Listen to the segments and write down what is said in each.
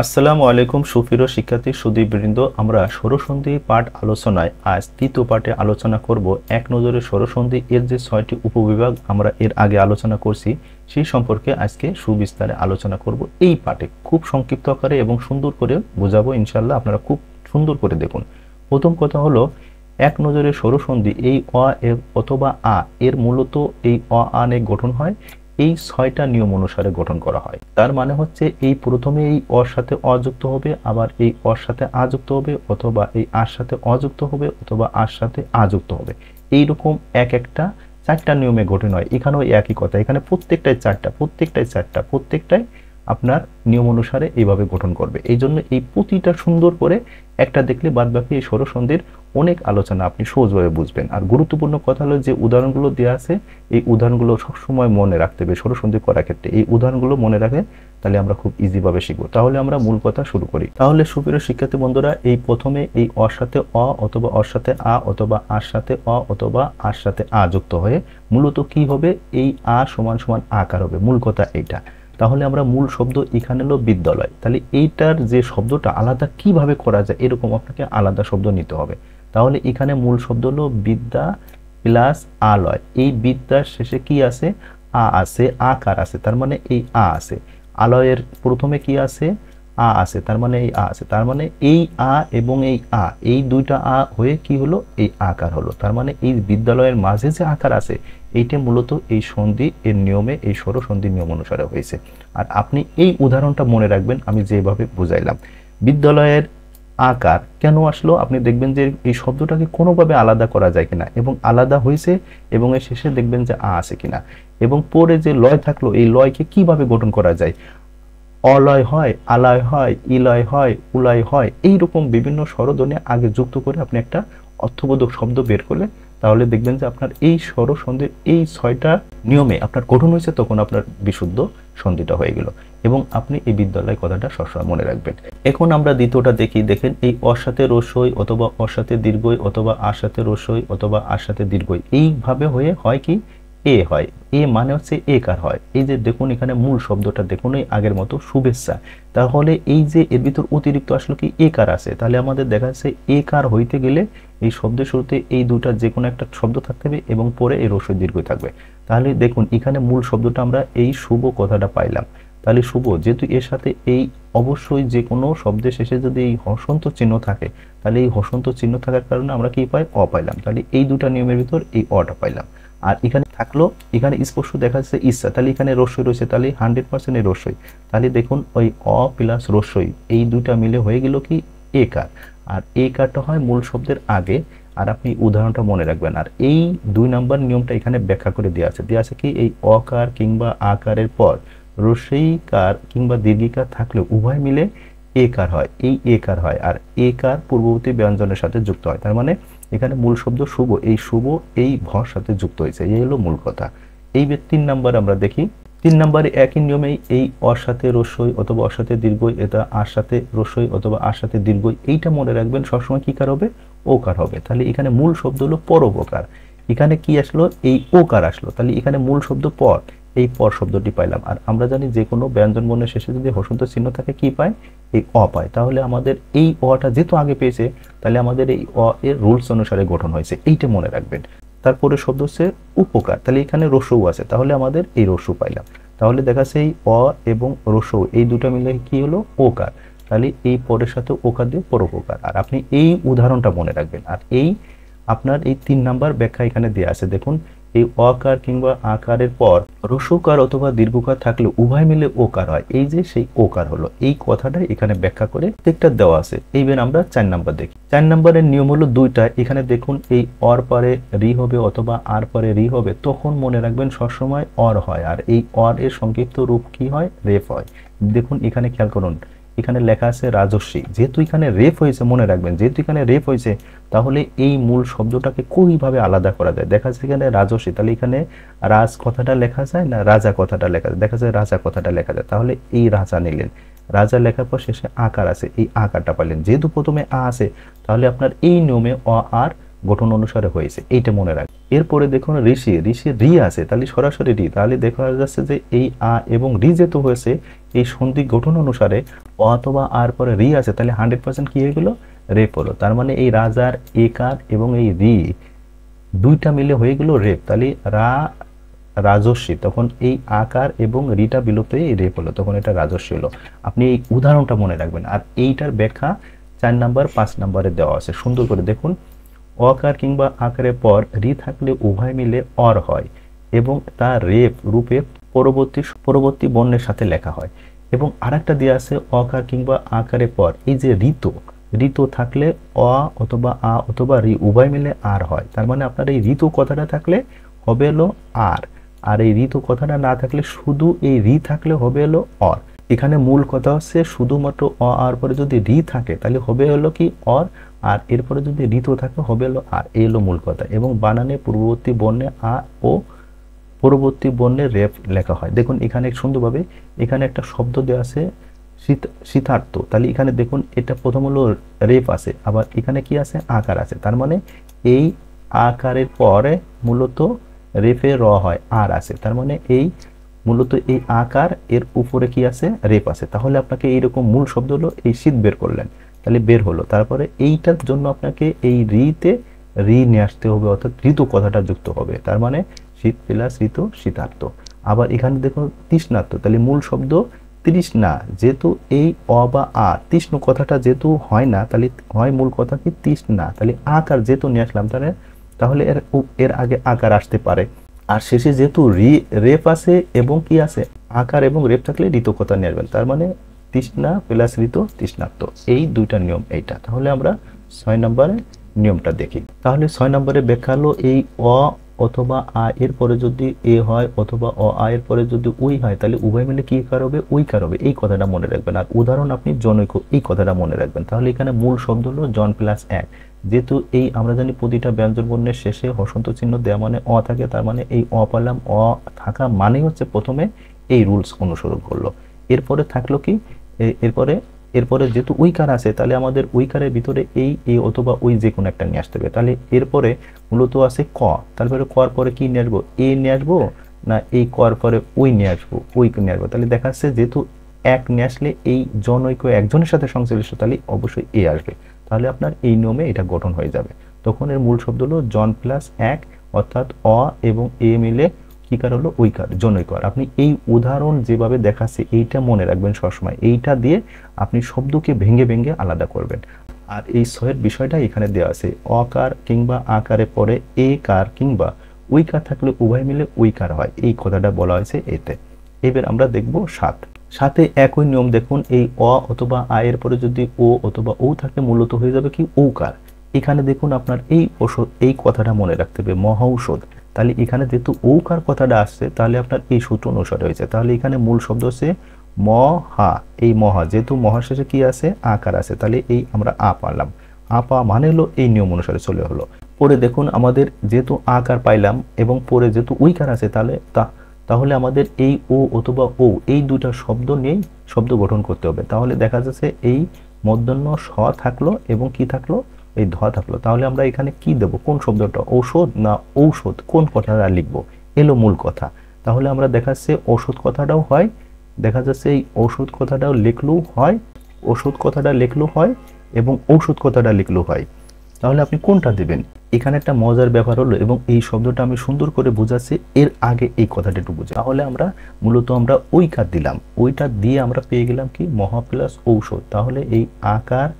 আসসালামু আলাইকুম সুপ্রিয় শিক্ষার্থী সুধীবৃন্দ, আমরা ষড়সন্ধি পাঠ আলোচনায় আজ তৃতীয় পাঠে আলোচনা করব এক নজরে ষড়সন্ধি এর যে 6টি উপবিভাগ আমরা এর আগে আলোচনা করছি সেই সম্পর্কে আজকে সুবিস্তারে আলোচনা করব। এই পাঠে খুব সংক্ষিপ্ত আকারে এবং সুন্দর করে বোঝাবো ইনশাআল্লাহ, আপনারা খুব সুন্দর করে দেখুন। প্রথম কথা হলো এক নজরে ষড়সন্ধি এই অ অথবা আ এর মূলত এই অ আনে গঠন হয়, এই 6টা নিয়ম অনুসারে গঠন করা হয়। তার মানে হচ্ছে এই প্রথমে এই অর সাথে অ যুক্ত হবে, আবার এই অর সাথে আ যুক্ত হবে, অথবা এই আর সাথে অ যুক্ত হবে, অথবা আর সাথে আ যুক্ত হবে। এইরকম এক একটা 4টা নিয়মে গঠন হয়। এখানেও একই কথা, এখানে প্রত্যেকটাই চারটা আপনার নিয়ম অনুসারে এইভাবে গঠন করবে। এই জন্য এই প্রতিটা সুন্দর করে একটা দেখলে বাদ বাকি এই ষড়সন্ধির অনেক আলোচনা আপনি সহজভাবে বুঝবেন। আর গুরুত্বপূর্ণ কথা হলো যে উদাহরণগুলো দেওয়া আছে এই উদাহরণগুলো সবসময় মনে রাখতে হবে ষড়সন্ধি করার ক্ষেত্রে। এই উদাহরণগুলো মনে রাখে তাহলে আমরা খুব ইজি ভাবে শিখবো। তাহলে আমরা মূল কথা শুরু করি। তাহলে সুপ্রিয় শিক্ষার্থী বন্ধুরা, এই প্রথমে এই অর সাথে অ অথবা অর সাথে আ অথবা আর সাথে অ অথবা আর সাথে আ যুক্ত হয়ে মূলত কি হবে, এই আ সমান সমান আকার হবে। মূল কথা এইটা। তাহলে আমরা মূল শব্দ এখানে হলো বিদ্যালয়। তাহলে এইটার যে শব্দটা আলাদা কিভাবে করা যায় এরকম আপনাকে আলাদা শব্দ নিতে হবে। তাহলে এখানে মূল শব্দ হলো বিদ্যা প্লাস আলয়। এই বিদ্যার শেষে কি আছে, আ আছে, আকার আছে, তার মানে এই আ আছে। আলয়ের প্রথমে কি আছে, আ আছে, তার মানে এই আ আছে, তার মানে এই আ এবং এই আ এই দুইটা আ হয়ে কি হলো, এই আকার হলো। তার মানে এই বিদ্যালয়ের মাঝে যে আকার আছে এইটা মূলত এই সন্ধি এর নিয়মে, এই ষড়সন্ধি নিয়ম অনুসারে হয়েছে। আর আপনি এই উদাহরণটা মনে রাখবেন আমি যেভাবে বুঝাইলাম। বিদ্যালয়ের আকার কেন আসলো, আপনি দেখবেন যে এই শব্দটাকে কোনোভাবে আলাদা করা যায় কিনা, এবং আলাদা হয়েছে, এবং এর শেষে দেখবেন যে আ আছে কিনা, এবং পরে যে লয় থাকলো এই লয়কে কিভাবে গঠন করা যায়। অলয় হয়, আলয় হয়, ইলয় হয়, উলয় হয়, এইরকম বিভিন্ন স্বরধ্বনি আগে যুক্ত করে আপনি একটা অর্থবোধক শব্দ বের করলে তাহলে দেখবেন যে আপনার এই স্বর সন্ধির এই 6টা নিয়মে আপনার গঠন হয়েছে, তখন আপনার বিশুদ্ধ সন্ধিটা হয়ে গেল। এবং আপনি এই বিদ্যালয় কথাটা সবসময় মনে রাখবেন। এখন আমরা দ্বিতীয়টা দেখি। দেখেন এই অর সাথে রস্যই অথবা অর সাথে দীর্ঘই অথবা আর সাথে রস্যই অথবা আর সাথে দীর্ঘই এইভাবে হয়ে হয় কি, এ হয়। এ মানে হচ্ছে একার হয়। এই যে দেখুন এখানে মূল শব্দটা দেখুন এই আগের মতো শুভেচ্ছা। তাহলে এই যে এর ভিতর অতিরিক্ত আসলে কি একার আছে, তাহলে আমাদের দেখা যাচ্ছে একার হইতে গেলে এই শব্দের শুরুতে এই দুটা যে কোনো একটা শব্দ থাকতে হবে এবং পরে এই রস্যই দীর্ঘ থাকবে। তাহলে দেখুন এখানে মূল শব্দটা আমরা এই শুভ কথাটা পাইলাম। তাহলে শুভ যেহেতু এর সাথে এই অবশ্যই যে কোনো শব্দের শেষে যদি এই হসন্ত চিহ্ন থাকে, তাহলে এই হসন্ত চিহ্ন থাকার কারণে আমরা কি পাই, অ পাইলাম। তাহলে এই দুটা নিয়মের ভিতর এই অটা পাইলাম। আর এখানে থাকলো, এখানে স্পষ্ট দেখা যাচ্ছে ইচ্ছা, তাহলে এখানে রস্যই রয়েছে, তাহলে 100% এই রস্যই। তাহলে দেখুন ওই অ প্লাস রস্যই এই দুইটা মিলে হয়ে গেল কি একার। আর এই কারটা হয় মূল শব্দের আগে। আর আপনি উদাহরণটা মনে রাখবেন। আর এই 2 নম্বর নিয়মটা এখানে ব্যাখ্যা করে দেওয়া আছে কি এই অকার কিংবা আকারের পর রস্যইকার কিংবা দীর্ঘিকার থাকলে উভয় মিলে একার হয়, এই একার হয়। আর একার পূর্ববর্তী ব্যঞ্জনের সাথে যুক্ত হয়। তার মানে এখানে মূল শব্দ শুভ, এই শুভ এই ভর সাথে যুক্ত হয়েছে, এই হলো মূল কথা। এই 3 নাম্বার আমরা দেখি। 3 নম্বরে একই নিয়মেই এই অর সাথে রস্যই অথবা অর সাথে দীর্ঘই, এটা আর সাথে রস্যই অথবা আর সাথে দীর্ঘই, এইটা মনে রাখবেন সবসময় কি কার হবে, ওকার হবে। তাহলে এখানে মূল শব্দ হলো পরোপকার। এখানে কি আসলো, এই ওকার আসলো। তাহলে এখানে মূল শব্দ পর, এই পর শব্দটি পাইলাম। আর আমরা জানি যে কোনো ব্যঞ্জন বর্ণের শেষে যদি হসন্ত চিহ্ন থাকে কি পায়, এই অ পায়। তাহলে আমাদের এই অটা যেহেতু আগে পেয়েছে, তাহলে আমাদের এই অ এর রুলস অনুসারে গঠন হয়েছে, এইটা মনে রাখবেন। তারপরে শব্দ হচ্ছে উপকার। তাহলে এখানে রস্যও আছে, তাহলে আমাদের এই রস্য পাইলাম। তাহলে দেখা যাচ্ছে এই অ এবং রস্য এই দুটো মিলে কি হলো, ওকার। তাহলে এই পরের সাথে ওকার দিয়ে পরোপকার। আর আপনি এই উদাহরণটা মনে রাখবেন। আর এই আপনার এই 3 নাম্বার ব্যাখ্যা এখানে দেওয়া আছে। দেখুন এই অকার কিংবা আকারের পর রস্যকার অথবা দীর্ঘকার থাকলে উভয় মিলে ওকার হয়, এই যে সেই ওকার হলো, এই কথাটাই এখানে ব্যাখ্যা করে প্রত্যেকটা দেওয়া আছে। এইবার আমরা 4 নাম্বার দেখি। 4 নাম্বারের নিয়ম হলো দুইটা। এখানে দেখুন এই অর পরে রি হবে অথবা আর পরে রি হবে, তখন মনে রাখবেন সবসময় অর হয়। আর এই অর এর সংক্ষিপ্ত রূপ কি হয়, রেফ হয়। দেখুন এখানে খেয়াল করুন, এখানে লেখা আছে রাজস্বী। যেহেতু এখানে রেফ হয়েছে, মনে রাখবেন যেহেতু এখানে রেফ হয়েছে, তাহলে এই মূল শব্দটাকে কিভাবে আলাদা করা যায়। দেখা যাচ্ছে এখানে রাজস্বী, তাহলে এখানে রাজ কথাটা লেখা যায় না রাজা কথাটা লেখা যায়, দেখা যায় রাজা কথাটা লেখা যায়। তাহলে এই রাজা নিলেন, রাজা লেখার পর শেষে আকার আছে, এই আকারটা পাইলেন। যেহেতু প্রথমে আ আছে, তাহলে আপনার এই নিয়মে অ আর গঠন অনুসারে হয়েছে, এইটা মনে রাখ। এরপরে দেখুন ঋষি, ঋষি রি আছে, তাহলে সরাসরি রি, তাহলে দেখা যাচ্ছে যে এই আ এবং রি যেহেতু হয়েছে এই সন্ধি গঠন অনুসারে অ অথবা আর পরে রি আছে, তাহলে 100% কি হয়ে গেল, রেপ হলো। তার মানে এই রাজার একার এবং এই রি দুইটা মিলে হয়ে গেল রেপ। তাহলে রা রাজস্বী, তখন এই আকার এবং রিটা বিলুপ্ত হয়ে রেপ হলো, তখন এটা রাজস্বী হলো। আপনি এই উদাহরণটা মনে রাখবেন। আর এইটার ব্যাখ্যা 4 নাম্বার 5 নাম্বারে দেওয়া আছে, সুন্দর করে দেখুন। অকার কিংবা আকারের পর রি থাকলে উভয় মিলে অর হয় এবং তা রেপ রূপে পরবর্তী বর্ণের সাথে লেখা হয়। এবং আরেকটা দেওয়া আছে অকার কিংবা আকারের পর এই যে ঋতু, ঋতু থাকলে অ অথবা আ অথবা রি উভয় মিলে আর হয়। তার মানে আপনার এই ঋতু কথাটা থাকলে হবে হলো আর, আর এই ঋতু কথাটা না থাকলে শুধু এই রি থাকলে হবে হলো অর। এখানে মূল কথা হচ্ছে শুধুমাত্র অ আর পরে যদি রি থাকে তাহলে হবে হলো কি অর, আর এরপরে যদি ঋতু থাকে হবে হলো আর, এই হলো মূল কথা। এবং বানানে পূর্ববর্তী বর্ণে আ ও পরবর্তী বর্ণে রেপ লেখা হয়। দেখুন এখানে সুন্দরভাবে এখানে একটা শব্দ দেওয়া আছে শীতার্থ, তাহলে এখানে দেখুন এটা প্রথম হলো রেপ আছে, আবার এখানে কি আছে আকার আছে, তার মানে এই আকারের পরে মূলত রেফে র হয় আর আছে, তার মানে এই মূলত এই আকার এর উপরে কি আছে রেপ আছে। তাহলে আপনাকে এইরকম মূল শব্দ হলো এই শীত বের করলেন, তাহলে বের হলো। তারপরে এইটার জন্য আপনাকে এই রিতে রি নিয়ে আসতে হবে, অর্থাৎ ঋতু কথাটা যুক্ত হবে, তার মানে শীত প্লাস ঋতু শীতার্থ। আবার এখানে দেখুন তৃষ্ণার্থ, তাহলে মূল শব্দ তৃষ্ণা, যেহেতু এই অ বা আ তৃষ্ণ কথাটা যেহেতু হয় না, তাহলে হয় মূল কথা কি তৃষ্ণা, তাহলে আকার যেহেতু নিয়ে আসলাম তাহলে এর আগে আকার আসতে পারে। আর শেষে যেহেতু রেপ আছে এবং কি আছে আকার এবং রেপ থাকলে ঋতু কথা নিয়ে আসবেন, তার মানে তৃষ্ণা প্লাস ঋতু তৃষ্ণার্থ, এই দুইটা নিয়ম এইটা। তাহলে আমরা 6 নম্বরে নিয়মটা দেখি। তাহলে 6 নম্বরে ব্যাখ্যা হলো এই অ অথবা আ এর পরে যদি এ হয় অথবা অ আ এর পরে যদি উই হয় তাহলে উভয় মিলে কি কার হবে উইকার হবে, এই কথাটা মনে রাখবেন। আর উদাহরণ আপনি জনৈক, এই কথাটা মনে রাখবেন। তাহলে এখানে মূল শব্দ হলো জন প্লাস এক, যেহেতু এই আমরা জানি প্রতিটা ব্যঞ্জন বর্ণের শেষে হসন্ত চিহ্ন দেওয়া মানে অ থাকে, তার মানে এই অ পারলাম, অ থাকা মানে হচ্ছে প্রথমে এই রুলস অনুসরণ করলো। এরপরে থাকলো কি এরপরে যেহেতু উইকার আছে তাহলে আমাদের উইকারের ভিতরে এই অথবা ওই যে কোনো একটা নিয়ে আসতে হবে। তাহলে এরপরে মূলত আছে ক, তারপরে কর পরে কি নিয়ে আসবো এ নিয়ে আসবো, না এই কর পরে ওই নিয়ে আসবো ওই নিয়ে আসবো। তাহলে দেখা যাচ্ছে যেহেতু এক নিয়ে আসলে এই জনৈক একজনের সাথে সংশ্লিষ্ট, তাহলে অবশ্যই এ আসবে। তাহলে আপনার এই নিয়মে এটা গঠন হয়ে যাবে। তখন এর মূল শব্দ হলো জন প্লাস এক, অর্থাৎ অ এবং এ মিলে কি কার হলো ওইকার জনৈকার। আপনি এই উদাহরণ যেভাবে দেখাচ্ছে এইটা মনে রাখবেন সবসময়, এইটা দিয়ে আপনি শব্দকে ভেঙে ভেঙে আলাদা করবেন। আর এই ছয়ের বিষয়টা এখানে দেওয়া আছে, অকার কিংবা আকারে পরে এ কার কিংবা উইকার থাকলে উভয় মিলে উইকার হয়, এই কথাটা বলা হয়েছে এতে। এবার আমরা দেখব সাথে একই নিয়ম দেখুন, এই অ অথবা আ এর পরে যদি ও অথবা ও থাকে মূলত হয়ে যাবে কি ঔকার। এখানে দেখুন আপনার এই ঔষধ এই কথাটা মনে রাখতে হবে মহৌষধ, তাহলে এখানে যেহেতু ঔকার কথাটা আসছে তাহলে আপনার এই সূত্র অনুসারে হয়েছে। তাহলে এখানে মূল শব্দ হচ্ছে মহা, এই মহা যেহেতু মহা শেষে কি আছে আকার আছে, তাহলে এই আমরা আ পারলাম, আ পা মানে হলো এই নিয়ম অনুসারে চলে হলো। পরে দেখুন আমাদের যেহেতু আকার পাইলাম এবং পরে যেহেতু উইকার আছে তাহলে আমাদের এই ও অথবা ও এই দুটা শব্দ নিয়েই শব্দ গঠন করতে হবে। তাহলে দেখা যাচ্ছে এই মূর্ধন্য স থাকলো এবং কি থাকলো এই ধ থাকলো। তাহলে আমরা এখানে কি দেব, কোন শব্দটা ঔষধ না ঔষধ, কোন কথাটা লিখবো এলো মূল কথা। তাহলে আমরা দেখা যাচ্ছে ওষুধ কথাটাও হয়, দেখা যাচ্ছে এই ওষুধ কথাটাও লিখলেও হয়, ওষুধ কথাটা লিখলেও হয় এবং ঔষধ কথাটা লিখলেও হয়। তাহলে আপনি কোনটা দেবেন। এখানে একটা মজার ব্যাপার হলো, এবং এই শব্দটা আমি সুন্দর করে বুঝাচ্ছি, এর আগে এই কথাটা একটু বুঝি। তাহলে আমরা মূলত আমরা ওইকার দিলাম, ওইটা দিয়ে আমরা পেয়ে গেলাম কি মহা প্লাস ঔষধ। তাহলে এই আকার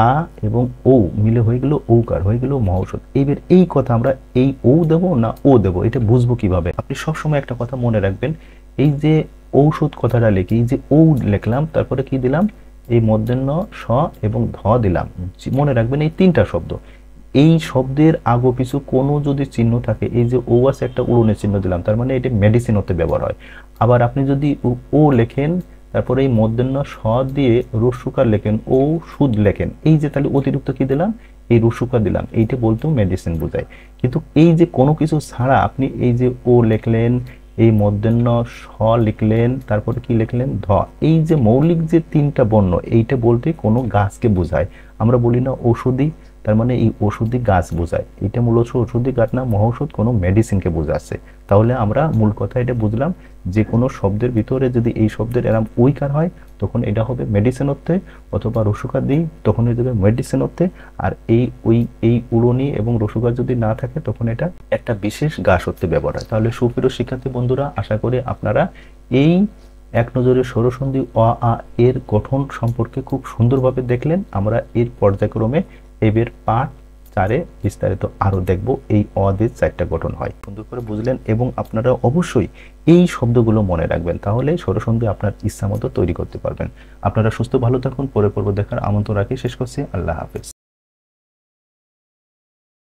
আ এবং ও মিলে হয়ে গেল ঔকার, হয়ে গেল মহৌষধ। এবার এই কথা আমরা এই ও দেবো না ও দেবো এটা বুঝবো কিভাবে। আপনি সবসময় একটা কথা মনে রাখবেন, এই যে ঔষধ কথাটা লিখি, এই যে ও লিখলাম তারপরে কি দিলাম এই মূর্ধন্য স এবং ধ দিলাম। মনে রাখবেন এই তিনটা শব্দ, এই শব্দের আগো পিছু কোনো যদি চিহ্ন থাকে, এই যে ও আছে একটা উড়নের চিহ্ন দিলাম, তার মানে এটা মেডিসিন হতে ব্যবহার হয়। আবার আপনি যদি ও লেখেন তারপরে এই মূর্ধন্য স দিয়ে রস্যকার লেখেন ও সুদ লেখেন, এই যে তাহলে অতিরিক্ত কি দিলাম এই রস্যকার দিলাম, এইটা বলতেও মেডিসিন বোঝায়। কিন্তু এই যে কোনো কিছু ছাড়া আপনি এই যে ও লিখলেন, এই মূর্ধন্য স লিখলেন, তারপরে কি লিখলেন ধ, এই যে মৌলিক যে তিনটা বর্ণ এইটা বলতে কোনো গাছকে বোঝায়। আমরা বলি না ঔষধি, তার মানে এই ওষুধি গাছ বোঝায়। এটা মূলত ওষুধি গাছ না, মহৌষধ কোনো মেডিসিনকে বোঝাচ্ছে। তাহলে আমরা মূল কথা এটা বুঝলাম যে কোনো শব্দের ভিতরে যদি এই শব্দের এরম ওইকার হয় তখন এটা হবে মেডিসিন অর্থে, অথবা রসুকার দিই তখন হয়ে যাবে মেডিসিন অর্থে। আর এই উড়নি এবং রসুকার যদি না থাকে তখন এটা একটা বিশেষ গাছ অর্থে ব্যবহার হয়। তাহলে সুপ্রিয় শিক্ষার্থী বন্ধুরা, আশা করি আপনারা এই এক নজরে স্বরসন্ধি অ আ এর গঠন সম্পর্কে খুব সুন্দরভাবে দেখলেন। আমরা এর পর্যায়ক্রমে এর পাঠ 4-এ বিস্তারিত আরো দেখব এই অ দিয়ে 4টা গঠন হয়। সুন্দর করে বুঝলেন এবং আপনারা অবশ্যই এই শব্দগুলো মনে রাখবেন, তাহলে স্বরসন্ধি আপনার ইচ্ছা মতো তৈরি করতে পারবেন। আপনারা সুস্থ ভালো থাকুন, পরে পর্ব দেখার আমন্ত্রণ রাখি। শেষ করছি, আল্লাহ হাফেজ।